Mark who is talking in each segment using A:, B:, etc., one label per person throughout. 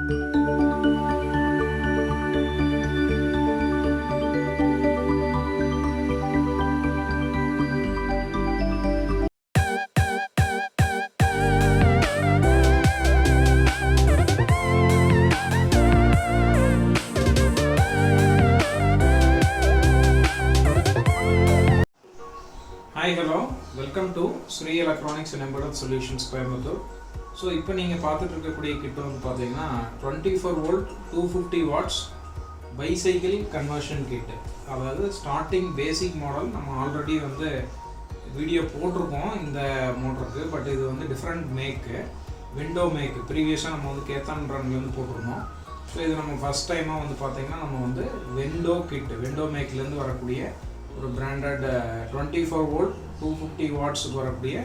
A: Hi, hello, welcome to Sri Electronics and Embedded Solutions Pmdc. So, இப்போ நீங்க பார்த்துட்டு இருக்கக்கூடிய கிட் வந்து பாத்தீங்கன்னா 24 volt 250 watts bicycle conversion kit. அதாவது ஸ்டார்டிங் பேசிக் மாடல் நம்ம ஆல்ரெடி வந்து வீடியோ போட்டிருக்கோம் இந்த மோட்டருக்கு. பட் இது வந்து டிஃப்ரெண்ட் மேக்கு, விண்டோ மேக். ப்ரீவியஸாக நம்ம வந்து கேத்தான் ரன்லேருந்து போட்டிருந்தோம். ஸோ இது நம்ம ஃபஸ்ட் டைமாக வந்து பார்த்திங்கன்னா நம்ம வந்து வெண்டோ கிட், வெண்டோ மேக்லேருந்து வரக்கூடிய ஒரு பிராண்டட் 24 வோல்ட் 250 வாட்ஸுக்கு வரக்கூடிய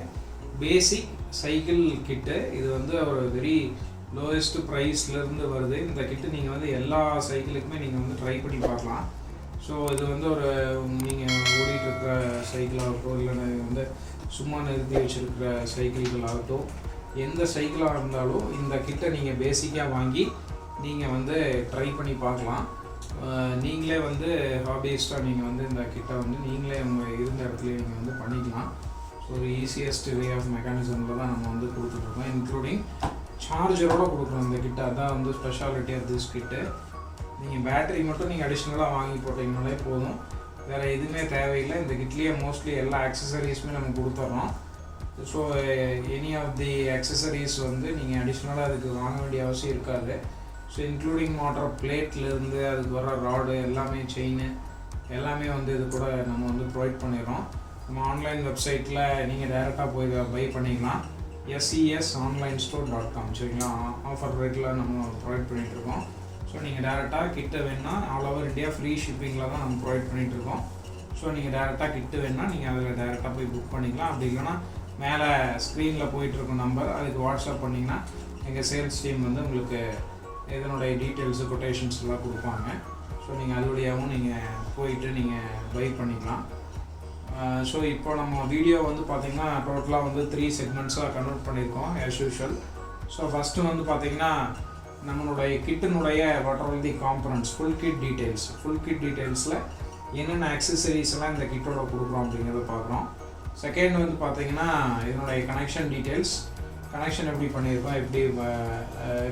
A: பேசிக் சைக்கிள் கிட்டு. இது வந்து ஒரு வெரி லோயஸ்ட் ப்ரைஸ்லேருந்து வருது. இந்த கிட்டு நீங்கள் வந்து எல்லா சைக்கிளுக்குமே நீங்கள் வந்து ட்ரை பண்ணி பார்க்கலாம். ஸோ இது வந்து ஒரு நீங்கள் ஓடிட்டுருக்கிற சைக்கிளாகட்டும், இல்லைன்னா வந்து சும்மா நிறுத்தி வச்சுருக்கிற சைக்கிள்களாகட்டும், எந்த சைக்கிளாக இருந்தாலும் இந்த கிட்டை நீங்கள் பேசிக்காக வாங்கி நீங்கள் வந்து ட்ரை பண்ணி பார்க்கலாம். நீங்களே வந்து ஹாபியிஸ்ட்டாக நீங்கள் வந்து இந்த கிட்டை வந்து நீங்களே உங்கள் இருந்த இடத்துல நீங்கள் வந்து பண்ணிக்கலாம். ஸோ ஒரு ஈஸியஸ்ட் வே ஆஃப் மெக்கானிசமில் தான் நம்ம வந்து கொடுத்துட்ருக்கோம். இன்க்ளூடிங் சார்ஜரோடு கொடுக்குறோம் இந்த கிட்டை. அதான் வந்து ஸ்பெஷாலிட்டி ஆஃப் திஸ் கிட்டு. நீங்கள் பேட்டரி மட்டும் நீங்கள் அடிஷ்னலாக வாங்கி போட்டிங்கனாலே போதும், வேறு எதுவுமே தேவையில்லை. இந்த கிட்லேயே மோஸ்ட்லி எல்லா ஆக்சசரிஸுமே நம்ம கொடுத்துட்றோம். So any of the accessories வந்து நீங்கள் அடிஷ்னலாக அதுக்கு வாங்க வேண்டிய அவசியம் இருக்காது. ஸோ இன்க்ளூடிங் மோட்டர் பிளேட்லேருந்து அதுக்கு வர ராடு எல்லாமே, செயின் எல்லாமே வந்து இது கூட நம்ம வந்து ப்ரொவைட் பண்ணிடுறோம். நம்ம ஆன்லைன் வெப்சைட்டில் நீங்கள் டைரெக்டாக போய் பை பண்ணிக்கலாம். SESonlinestore.com சரிங்களா. ஆஃபர் ரேட்டில் நம்ம ப்ரொவைட் பண்ணிகிட்ருக்கோம். ஸோ நீங்கள் டேரெக்டாக கிட்ட வேணுன்னா ஆல் ஓவர் இந்தியா ஃப்ரீ ஷிப்பிங்கில் தான் நம்ம ப்ரொவைட் பண்ணிகிட்ருக்கோம். ஸோ நீங்கள் டேரெக்டாக கிட்ட வேணுன்னா நீங்கள் அதில் டேரெக்டாக போய் புக் பண்ணிக்கலாம். அப்படி இல்லைன்னா மேலே ஸ்க்ரீனில் போயிட்டுருக்கும் நம்பர், அதுக்கு வாட்ஸ்அப் பண்ணிங்கன்னா எங்கள் சேல்ஸ் டீம் வந்து உங்களுக்கு இதனுடைய டீட்டெயில்ஸு, கொட்டேஷன்ஸ் எல்லாம் கொடுப்பாங்க. ஸோ நீங்கள் அதுவழியாகவும் நீங்கள் போயிட்டு நீங்கள் பை பண்ணிக்கலாம். ஸோ இப்போ நம்ம வீடியோ வந்து பார்த்திங்கன்னா டோட்டலாக வந்து 3 செக்மெண்ட்ஸாக கன்வெர்ட் பண்ணியிருக்கோம் ஆஸ் யூஷுவல். ஸோ ஃபஸ்ட்டு வந்து பார்த்திங்கன்னா நம்மளுடைய கிட்டினுடைய what are the components, full kit டீட்டெயில்ஸில் என்னென்ன ஆக்சசரிஸ் எல்லாம் இந்த கிட்டோட கொடுக்குறோம் அப்படிங்கிறத பார்க்குறோம். செகண்ட் வந்து பார்த்திங்கன்னா இதனுடைய கனெக்ஷன் டீட்டெயில்ஸ், கனெக்ஷன் எப்படி பண்ணியிருக்கோம்,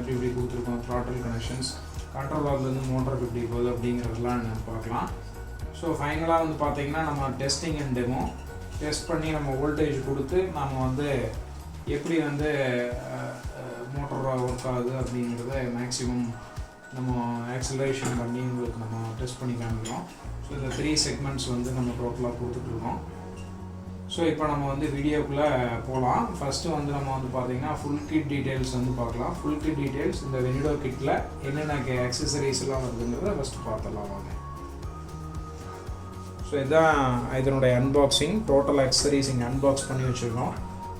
A: எப்படி கொடுத்துருக்கோம், த்ராட்டில் கனெக்ஷன்ஸ், கண்ட்ரோலர்லேருந்து மோட்டருக்கு எப்படி போகுது அப்படிங்கிறதெல்லாம் நம்ம பார்க்கலாம். ஸோ ஃபைனலாக வந்து பார்த்திங்கன்னா நம்ம டெஸ்டிங் அண்ட் டெமோ டெஸ்ட் பண்ணி நம்ம வோல்டேஜ் கொடுத்து நம்ம வந்து எப்படி வந்து மோட்டர் ஒர்க் ஆகுது அப்படிங்கிறத மேக்ஸிமம் நம்ம ஆக்சிலரேஷன் பண்ணி உங்களுக்கு நம்ம டெஸ்ட் பண்ணி காமிக்கிறோம். ஸோ இந்த 3 செக்மெண்ட்ஸ் வந்து நம்ம டோட்டலாக கொடுத்துட்ருக்கோம். ஸோ இப்போ நம்ம வந்து வீடியோக்குள்ளே போகலாம். ஃபஸ்ட்டு வந்து நம்ம வந்து பார்த்திங்கன்னா ஃபுல் கிட் டீட்டெயில்ஸ் வந்து பார்க்கலாம். ஃபுல் கிட் டீட்டெயில்ஸ் இந்த வெனிடோ கிட்டில் என்னென்ன ஆக்சசரிஸ் எல்லாம் வருதுங்கிறத ஃபஸ்ட்டு பார்த்துடலாம் வாங்க. ஸோ இதுதான் இதனுடைய அன்பாக்சிங். டோட்டல் ஆக்சசரிஸ் இங்கே அன்பாக்ஸ் பண்ணி வச்சுருக்கோம்.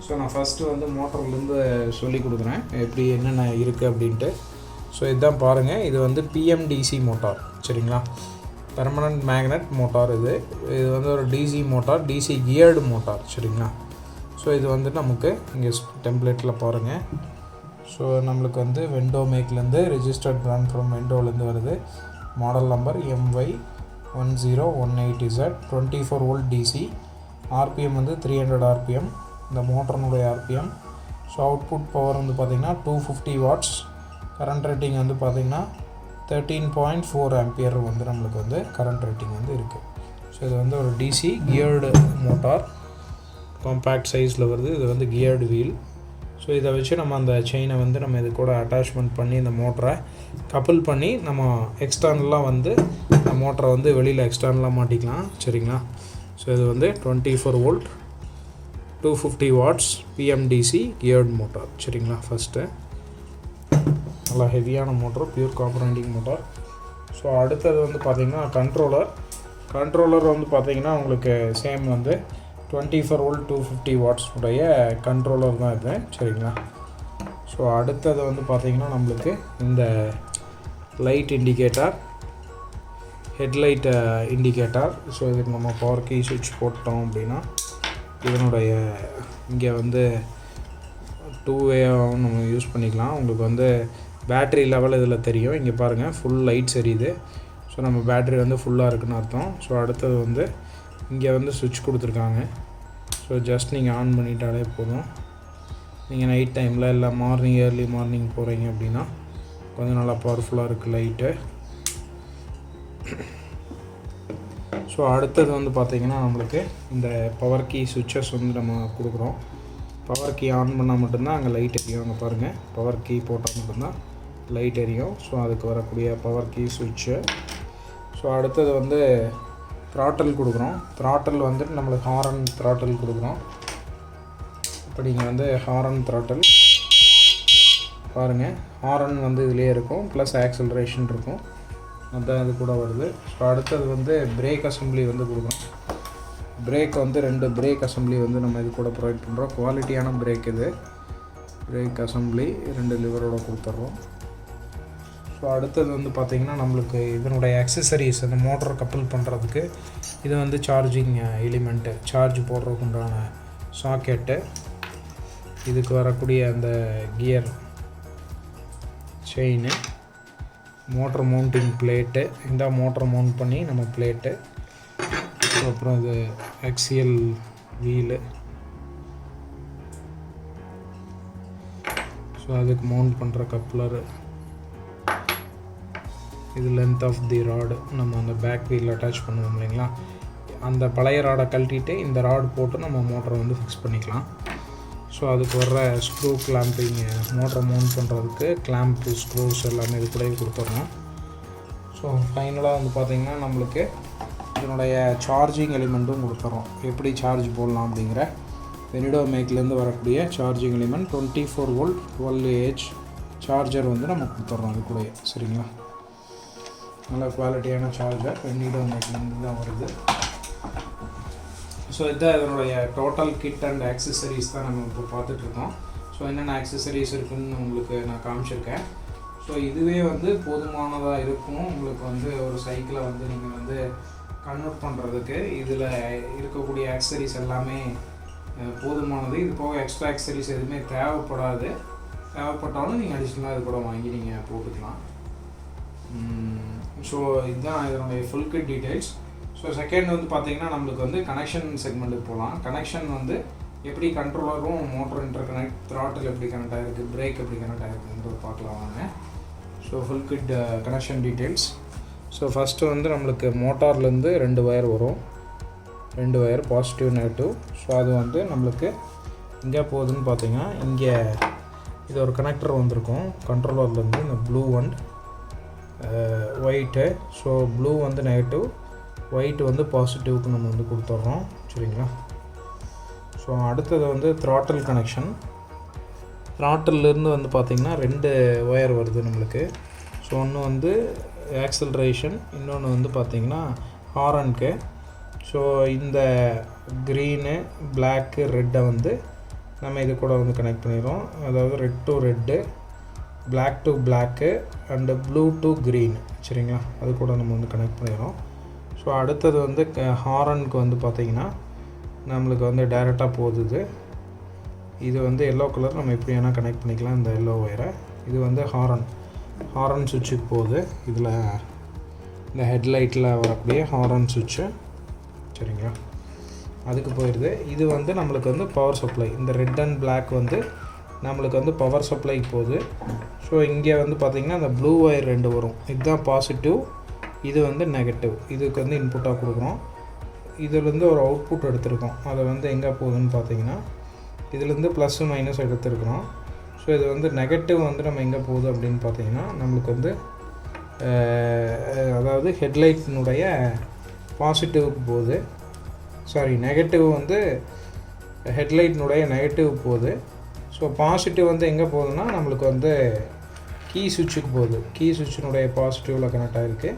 A: ஸோ நான் ஃபஸ்ட்டு வந்து மோட்டர்லேருந்து சொல்லி கொடுக்குறேன் எப்படி என்னென்ன இருக்குது அப்படின்ட்டு. ஸோ இதுதான் பாருங்கள், இது வந்து PMDC மோட்டார் சரிங்களா, பெர்மனண்ட் மேக்னெட் மோட்டார். இது வந்து ஒரு DC motor, DC geared motor சரிங்களா. ஸோ இது வந்து நமக்கு இங்கே டெம்ப்ளேட்டில் பாருங்கள். ஸோ நம்மளுக்கு வந்து வெண்டோ மேக்லேருந்து ரெஜிஸ்டர்ட் பிராண்ட் ஃப்ரம் வெண்டோலேருந்து வருது. Model number MY1018Z, 24 volt DC, RPM வந்து 300 RPM இந்த மோட்டர்னுடைய RPM. ஸோ அவுட்புட் பவர் வந்து பார்த்திங்கன்னா 250 வாட்ஸ். கரண்ட் ரேட்டிங் வந்து பார்த்திங்கன்னா 13.4 ஆம்பியர் வந்து நம்மளுக்கு வந்து கரண்ட் ரேட்டிங் வந்து இருக்குது. ஸோ இது வந்து ஒரு டிசி கியர்டு மோட்டார், காம்பேக்ட் சைஸில் வருது. இது வந்து கியர்டு வீல். ஸோ இதை வச்சு நம்ம அந்த செயினை வந்து நம்ம இது கூட அட்டாச்மெண்ட் பண்ணி இந்த மோட்டரை கப்புள் பண்ணி நம்ம எக்ஸ்டர்னலாக வந்து இந்த மோட்டரை வந்து வெளியில் எக்ஸ்டர்னலாக மாட்டிக்கலாம் சரிங்களா. ஸோ இது வந்து 24 volt 250 watts PMDC geared motor சரிங்களா. ஃபஸ்ட்டு நல்லா ஹெவியான மோட்டர், பியூர் காம்பனண்டிங் மோட்டார். ஸோ அடுத்தது வந்து பார்த்திங்கன்னா கண்ட்ரோலர் வந்து பார்த்திங்கன்னா உங்களுக்கு சேம் வந்து 24 வோல்ட் 250 வாட்ஸ் உடைய கண்ட்ரோலர் தான் இது சரிங்களா. ஸோ அடுத்தது வந்து பார்த்திங்கன்னா நம்மளுக்கு இந்த light indicator, headlight indicator. So இதுக்கு நம்ம பவர் கீ சுவிட்ச் போட்டோம் அப்படின்னா இதனுடைய இங்கே வந்து 2 வேவும் நம்ம யூஸ் பண்ணிக்கலாம். உங்களுக்கு வந்து பேட்ரி லெவல் இதில் தெரியும். இங்கே பாருங்கள் ஃபுல் லைட்ஸ் எரியுது. ஸோ நம்ம பேட்ரி வந்து ஃபுல்லாக இருக்குன்னு அர்த்தம். ஸோ அடுத்தது வந்து இங்கே வந்து சுவிட்ச் கொடுத்துருக்காங்க. ஸோ ஜஸ்ட் நீங்கள் ஆன் பண்ணிட்டாலே போதும். நீங்கள் நைட் டைமில் இல்லை மார்னிங் ஏர்லி மார்னிங் போகிறீங்க அப்படின்னா கொஞ்சம் நல்லா பவர்ஃபுல்லாக இருக்குது லைட்டு. ஸோ அடுத்தது வந்து பார்த்திங்கன்னா நம்மளுக்கு இந்த பவர் கீ சுவிட்சஸ் வந்து நம்ம கொடுக்குறோம். பவர் கீ ஆன் பண்ணால் மட்டும்தான் அங்கே லைட் எரியும். அங்கே பாருங்கள் பவர் கீ போட்டால் மட்டும்தான் லைட் எரியும். ஸோ அதுக்கு வரக்கூடிய பவர் கீ சுவிட்சு. ஸோ அடுத்தது வந்து த்ராட்டல் கொடுக்குறோம். த்ராட்டல் வந்து நம்மளுக்கு ஹாரன் த்ராட்டல் கொடுக்குறோம். இப்போ நீங்கள் வந்து ஹாரன் த்ராட்டல் பாருங்கள், ஹாரன் வந்து இதிலே இருக்கும், ப்ளஸ் ஆக்சலரேஷன் இருக்கும், அதுதான் இது கூட வருது. ஸோ அடுத்தது வந்து பிரேக் அசம்பிளி வந்து கொடுக்குறோம். பிரேக் வந்து 2 பிரேக் அசம்பிளி வந்து நம்ம இது கூட ப்ரொவைட் பண்ணுறோம். குவாலிட்டியான பிரேக் இது. பிரேக் அசம்பிளி 2 லிவரோட கொடுத்துட்றோம். ஸோ அடுத்தது வந்து பார்த்திங்கன்னா நம்மளுக்கு இதனுடைய அக்சசரிஸ், அந்த மோட்டர் கப்புள் பண்ணுறதுக்கு இது வந்து சார்ஜிங் எலிமெண்ட்டு, சார்ஜ் போடுறதுக்கு உண்டான சாக்கெட்டு, இதுக்கு வரக்கூடிய அந்த gear chain, motor mounting plate, இந்த மோட்டர் மவுண்ட் பண்ணி நம்ம பிளேட்டு, அப்புறம் இது ஆக்சியல் வீலு, ஸோ அதுக்கு மவுண்ட் பண்ணுற கப்ளரு, இது லென்த் ஆஃப் தி ராடு, நம்ம அந்த பேக் வீல் அட்டாச் பண்ணுவோம் இல்லைங்களா, அந்த பழைய ராடை கழட்டிட்டு இந்த ராடு போட்டு நம்ம மோட்டரை வந்து ஃபிக்ஸ் பண்ணிக்கலாம். ஸோ அதுக்கு வர்ற ஸ்க்ரூ கிளாம்பிங், மோட்டரை மவுண்ட் பண்ணுறதுக்கு கிளாம்ப்பு ஸ்க்ரூஸ் எல்லாமே இது கூட கொடுத்துட்றோம். ஸோ ஃபைனலாக வந்து பார்த்திங்கன்னா நம்மளுக்கு இதனுடைய சார்ஜிங் எலிமெண்ட்டும் கொடுத்துட்றோம். எப்படி சார்ஜ் போடலாம் அப்படிங்கிற வெனிடோ மேக்லேருந்து வரக்கூடிய charging element 24 volt 12Ah charger வந்து நம்ம கொடுத்துட்றோம் அது கூட. சரிங்களா, நல்ல குவாலிட்டியான சார்ஜர் வெனிடோ மேக்லேருந்து தான் வருது. ஸோ இதுதான் இதனுடைய டோட்டல் கிட் அண்ட் ஆக்சசரிஸ் தான் நம்ம இப்போ பார்த்துட்ருக்கோம். ஸோ என்னென்ன ஆக்சசரிஸ் இருக்குதுன்னு உங்களுக்கு நான் காமிச்சிருக்கேன். ஸோ இதுவே வந்து போதுமானதாக இருக்கும் உங்களுக்கு வந்து ஒரு சைக்கிளை வந்து நீங்கள் வந்து கன்வெர்ட் பண்ணுறதுக்கு. இதில் இருக்கக்கூடிய ஆக்சசரிஸ் எல்லாமே போதுமானது. இது போக எக்ஸ்ட்ரா ஆக்சசரிஸ் எதுவுமே தேவைப்படாது. தேவைப்பட்டாலும் நீங்கள் அடிஷ்னலாக இது கூட வாங்கி நீங்கள் போட்டுக்கலாம். ஸோ இதுதான் இதனுடைய full kit details. So second வந்து பார்த்திங்கன்னா நம்மளுக்கு வந்து கனெக்ஷன் செக்மெண்ட்டுக்கு போகலாம். கனெக்ஷன் வந்து எப்படி கண்ட்ரோலரும் மோட்டர் இன்டர் கனெக்ட், த்ராட்டில் எப்படி கனெக்ட் ஆகிருக்கு, பிரேக் எப்படி கனெக்ட் ஆகிருக்குன்றது பார்க்கலாம் வாங்க. So full kit connection details. So first வந்து நம்மளுக்கு மோட்டார்லேருந்து 2 ஒயர் வரும், 2 ஒயர் பாசிட்டிவ் நெகட்டிவ். ஸோ அது வந்து நம்மளுக்கு எங்கே போகுதுன்னு பார்த்திங்கன்னா இங்கே இது ஒரு கனெக்டர் வந்திருக்கும் கண்ட்ரோலர்லேருந்து, இந்த blue and white. So blue வந்து நெகட்டிவ், ஒயிட் வந்து பாசிட்டிவ்க்கு நம்ம வந்து கொடுத்துட்றோம். சரிங்களா, ஸோ அடுத்தது வந்து த்ராட்டில் கனெக்ஷன். த்ராட்டில்லேருந்து வந்து பார்த்திங்கன்னா 2 ஒயர் வருது நம்மளுக்கு. ஸோ ஒன்று வந்து ஆக்சலரேஷன், இன்னொன்று வந்து பார்த்திங்கன்னா ஹாரனுக்கு. ஸோ இந்த க்ரீனு, பிளாக்கு, ரெட்டை வந்து நம்ம இது கூட வந்து கனெக்ட் பண்ணிடுறோம். அதாவது red to red, black to black and blue to green. சரிங்களா, அது கூட நம்ம வந்து கனெக்ட் பண்ணிடுறோம். ஸோ அடுத்தது வந்து ஹாரனுக்கு வந்து பார்த்திங்கன்னா நம்மளுக்கு வந்து டைரெக்டாக போகுது. இது வந்து எல்லோ கலர், நம்ம எப்படி வேணால் கனெக்ட் பண்ணிக்கலாம் இந்த எல்லோ ஒயரை. இது வந்து ஹாரன் சுவிட்சுக்கு போகுது. இதில் இந்த ஹெட்லைட்டில் வரக்கூடிய ஹாரன் சுவிட்சு. சரிங்களா, அதுக்கு போயிடுது. இது வந்து நம்மளுக்கு வந்து பவர் சப்ளை, இந்த ரெட் அண்ட் பிளாக் வந்து நம்மளுக்கு வந்து பவர் சப்ளைக்கு போகுது. ஸோ இங்கே வந்து பார்த்திங்கன்னா இந்த ப்ளூ ஒயர் 2 வரும். இதுதான் பாசிட்டிவ், இது வந்து நெகட்டிவ். இதுக்கு வந்து இன்புட்டாக கொடுக்குறோம். இதிலேருந்து ஒரு அவுட்புட் எடுத்திருக்கோம். அதை வந்து எங்கே போகுதுன்னு பார்த்தீங்கன்னா இதுலேருந்து ப்ளஸ்ஸு மைனஸ் எடுத்துருக்குறோம். ஸோ இது வந்து நெகட்டிவ் வந்து நம்ம எங்கே போகுது அப்படின்னு பார்த்தீங்கன்னா நம்மளுக்கு வந்து அதாவது ஹெட்லைட்டினுடைய பாசிட்டிவ்க்கு போகுது. சாரி, நெகட்டிவ் வந்து ஹெட்லைட்டினுடைய நெகட்டிவ் போகுது. ஸோ பாசிட்டிவ் வந்து எங்கே போகுதுன்னா நம்மளுக்கு வந்து கீ சுவிட்சுக்கு போகுது. கீ சுவிட்சினுடைய பாசிட்டிவில் கனெக்ட் ஆகிருக்கு.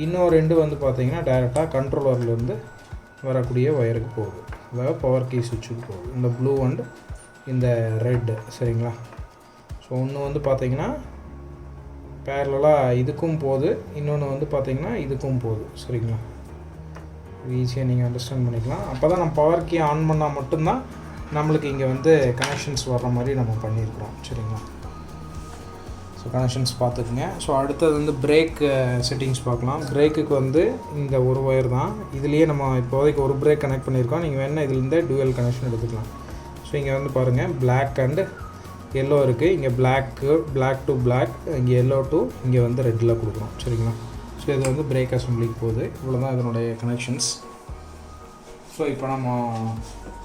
A: இன்னும் 2 வந்து பார்த்திங்கன்னா டைரெக்டாக கண்ட்ரோலர்லேருந்து வரக்கூடிய ஒயருக்கு போகுது, அதாவது பவர் கீ சுவிட்சுக்கு போகுது, இந்த ப்ளூ அண்ட் இந்த ரெட்டு. சரிங்களா, ஸோ ஒன்று வந்து பார்த்திங்கன்னா பேரலாக இதுக்கும் போகுது, இன்னொன்று வந்து பார்த்திங்கன்னா இதுக்கும் போகுது. சரிங்களா, ஈஸியாக நீங்கள் அண்டர்ஸ்டாண்ட் பண்ணிக்கலாம். அப்போ தான் நம்ம பவர் கீ ஆன் பண்ணால் மட்டும்தான் நம்மளுக்கு இங்கே வந்து கனெக்ஷன்ஸ் வர்ற மாதிரி நம்ம பண்ணியிருக்கிறோம். சரிங்களா, ஸோ கனெக்ஷன்ஸ் பார்த்துக்குங்க. ஸோ அடுத்தது வந்து பிரேக் செட்டிங்ஸ் பார்க்கலாம். பிரேக்குக்கு வந்து இந்த ஒரு ஒயர் தான், இதுலேயே நம்ம இப்போதைக்கு ஒரு பிரேக் கனெக்ட் பண்ணியிருக்கோம். நீங்கள் வேணால் இதுலேருந்தே டூயல் கனெக்ஷன் எடுத்துக்கலாம். ஸோ இங்கே வந்து பாருங்கள் பிளாக் அண்ட் எல்லோ இருக்குது. இங்கே பிளாக் டு பிளாக், இங்கே எல்லோ டு இங்கே வந்து ரெட்டில் கொடுக்குறோம். சரிங்களா? ஸோ இது வந்து பிரேக் அசம்பிளிக்கு போகுது. இவ்வளோ தான் இதனுடைய கனெக்ஷன்ஸ். ஸோ இப்போ நம்ம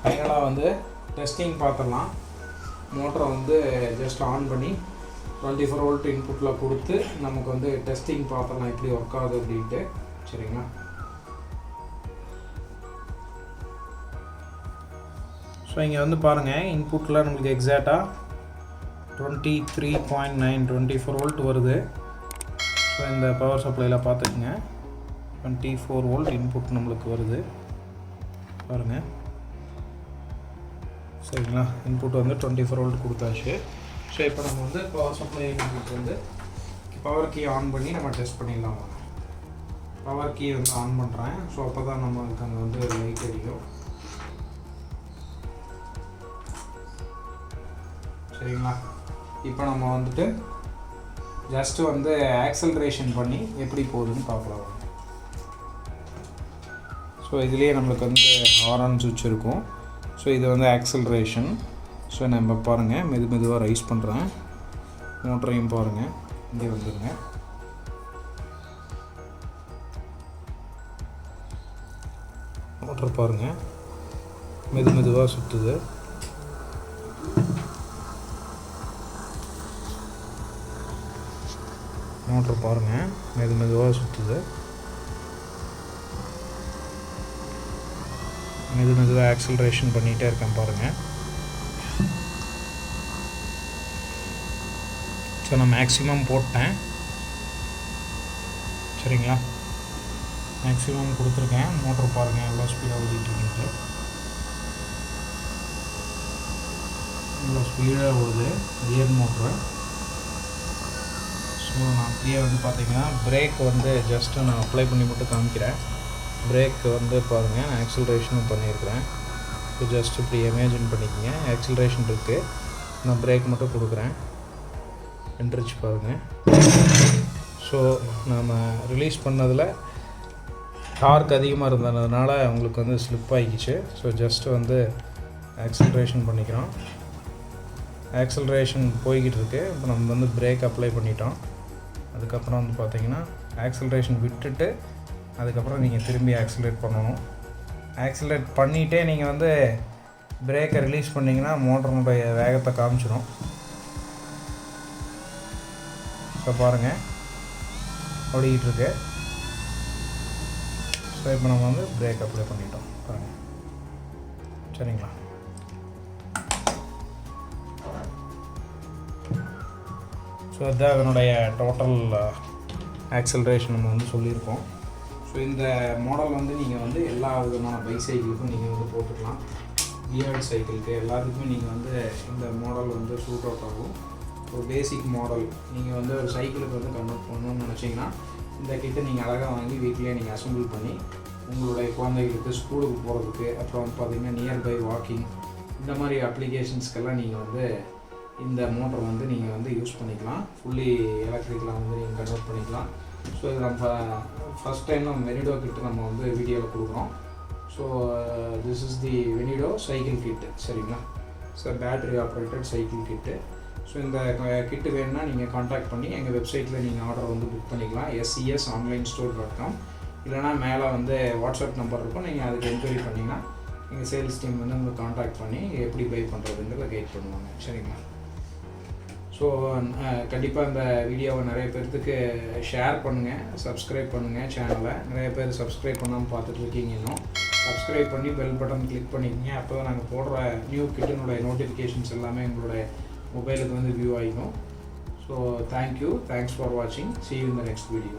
A: ஃபைனலாக வந்து டெஸ்டிங் பார்த்துடலாம். மோட்டரை வந்து ஜஸ்ட் ஆன் பண்ணி 24 வோல்ட் இன்புட்டில் கொடுத்து நமக்கு வந்து டெஸ்டிங் பார்த்துடலாம் எப்படி ஒர்க் ஆகுது அப்படின்ட்டு. சரிங்களா? ஸோ இங்கே வந்து பாருங்கள் இன்புட்டில் நம்மளுக்கு எக்ஸாக்டாக 23.9 24 வோல்ட் வருது. ஸோ இந்த பவர் சப்ளையில் பார்த்துக்குங்க 24 வோல்ட் இன்புட் நம்மளுக்கு வருது பாருங்கள். சரிங்களா? இன்புட் வந்து 24 வோல்ட் கொடுத்தாச்சு. ஸோ இப்போ நம்ம வந்து பவர் சப்ளை இன்புட் வந்து பவர் கீ ஆன் பண்ணி நம்ம டெஸ்ட் பண்ணிடலாம். பவர் கீ வந்து ஆன் பண்ணுறேன். ஸோ அப்போ தான் நம்மளுக்கு அங்கே வந்து லைட் அடிக்கும். சரிங்களா? இப்போ நம்ம வந்துட்டு ஜஸ்ட்டு வந்து ஆக்சலரேஷன் பண்ணி எப்படி போகுதுன்னு பார்க்கலாம். ஸோ இதுலேயே நம்மளுக்கு வந்து ஹாரன் சுவிட்ச் இருக்கும். ஸோ இது வந்து ஆக்சலரேஷன். ஸோ நம்ம பாருங்கள் மெதுவாக ரைஸ் பண்ணுறேன். மோட்டரையும் பாருங்கள், இங்கே வந்துடுங்க. மோட்டர் பாருங்கள் மெதுவாக சுற்றுது. மோட்டர் பாருங்கள் மெதுவாக சுற்றுது. மெதுவாக ஆக்சலரேஷன் பண்ணிகிட்டே இருக்கேன் பாருங்கள். ஸோ நான் மேக்ஸிமம் போட்டேன். சரிங்களா? மேக்ஸிமம் கொடுத்துருக்கேன். மோட்டர் பாருங்கள் எவ்வளோ ஸ்பீடாக ஓடிட்டுருக்குன்ட்டு. இவ்வளோ ஸ்பீடாக ஓடுது ரியர் மோட்ரு. ஸோ நான் அப்படியே வந்து பார்த்திங்கன்னா பிரேக் வந்து ஜஸ்ட்டு நான் அப்ளை பண்ணி மட்டும் காமிக்கிறேன். பிரேக் வந்து பாருங்கள் நான் ஆக்சலரேஷனும் பண்ணியிருக்கிறேன். ஸோ ஜஸ்ட் இப்படி இமேஜின் பண்ணிக்கோங்க. ஆக்சலரேஷன் இருக்குது, நான் பிரேக் மட்டும் கொடுக்குறேன். என்ட்ரிச்சு பாருங்கள். ஸோ நம்ம ரிலீஸ் பண்ணதில் டார்க் அதிகமாக இருந்ததுனால உங்களுக்கு வந்து ஸ்லிப் ஆகிக்கிச்சு. ஸோ ஜஸ்ட்டு வந்து ஆக்சலரேஷன் பண்ணிக்கிறோம். ஆக்சலரேஷன் போய்கிட்டு இருக்கு. இப்போ நம்ம வந்து பிரேக் அப்ளை பண்ணிட்டோம். அதுக்கப்புறம் வந்து பார்த்திங்கன்னா ஆக்சலரேஷன் விட்டுட்டு அதுக்கப்புறம் நீங்கள் திரும்பி ஆக்சலரேட் பண்ணணும். ஆக்சலரேட் பண்ணிகிட்டே நீங்கள் வந்து பிரேக்கை ரிலீஸ் பண்ணிங்கன்னா மோட்டருடைய வேகத்தை காமிச்சிடும். ஸோ பாருங்கள் ஓடிக்கிட்டு இருக்கு. ஸோ இப்போ நம்ம வந்து பிரேக் அப்ளை பண்ணிட்டோம் பாருங்கள். சரிங்களா? ஸோ அதுதான் அதனுடைய டோட்டல் ஆக்சலரேஷன் நம்ம வந்து சொல்லியிருக்கோம். ஸோ இந்த மாடல் வந்து நீங்கள் வந்து எல்லா விதமான பைசைக்கிளுக்கும் நீங்கள் வந்து போட்டுக்கலாம். கியர்ட் சைக்கிளுக்கு எல்லாத்துக்குமே நீங்கள் வந்து இந்த மாடல் வந்து சூட் அவுட் ஆகும். ஒரு பேசிக் மாடல் நீங்கள் வந்து ஒரு சைக்கிளுக்கு வந்து கன்வெர்ட் பண்ணணும்னு நினச்சிங்கன்னா இந்த கிட்டை நீங்கள் அழகாக வாங்கி வீட்டிலே நீங்கள் அசம்பிள் பண்ணி உங்களுடைய குழந்தைகளுக்கு ஸ்கூலுக்கு போகிறதுக்கு, அப்புறம் வந்து பார்த்திங்கன்னா நியர்பை வாக்கிங், இந்த மாதிரி அப்ளிகேஷன்ஸ்க்கெல்லாம் நீங்கள் வந்து இந்த மோட்டர் வந்து நீங்கள் வந்து யூஸ் பண்ணிக்கலாம். ஃபுல்லி எலக்ட்ரிக்கலாக வந்து நீங்கள் கன்வெர்ட் பண்ணிக்கலாம். ஸோ இது நம்ம ஃபஸ்ட் டைம் நம்ம வெனிடோ கிட்டு நம்ம வந்து வீடியோவில் கொடுக்குறோம். ஸோ திஸ் இஸ் தி வெனிடோ சைக்கிள் கிட்டு. சரிங்களா? So battery operated cycle kit. So இந்த கிட்டு வேணுன்னா நீங்கள் காண்டாக்ட் பண்ணி எங்கள் வெப்சைட்டில் நீங்கள் ஆர்டர் வந்து புக் பண்ணிக்கலாம். SESonlinestore.com. இல்லைனா மேலே வந்து வாட்ஸ்அப் நம்பர் இருக்கும், நீங்கள் அதுக்கு என்கொயரி பண்ணிங்கன்னா எங்கள் சேல்ஸ் டீம் வந்து உங்களுக்கு காண்டாக்ட் பண்ணி எப்படி பை பண்ணுறதுங்கிறத கைட் பண்ணுவாங்க. சரிங்களா? ஸோ கண்டிப்பாக இந்த வீடியோவை நிறைய பேர்த்துக்கு ஷேர் பண்ணுங்கள், சப்ஸ்கிரைப் பண்ணுங்கள் சேனலை. நிறைய பேர் சப்ஸ்கிரைப் பண்ணாமல் பார்த்துட்ருக்கீங்க. இன்னும் சப்ஸ்கிரைப் பண்ணி பெல் பட்டன் கிளிக் பண்ணிக்கோங்க. அப்போ தான் நாங்கள் போடுற நியூ கிட்டனுடைய நோட்டிஃபிகேஷன்ஸ் எல்லாமே எங்களுடைய மொபைலுக்கு வந்து வியூ ஆகிக்கும். ஸோ தேங்க்யூ, தேங்க்ஸ் ஃபார் வாட்சிங். see you in the next video.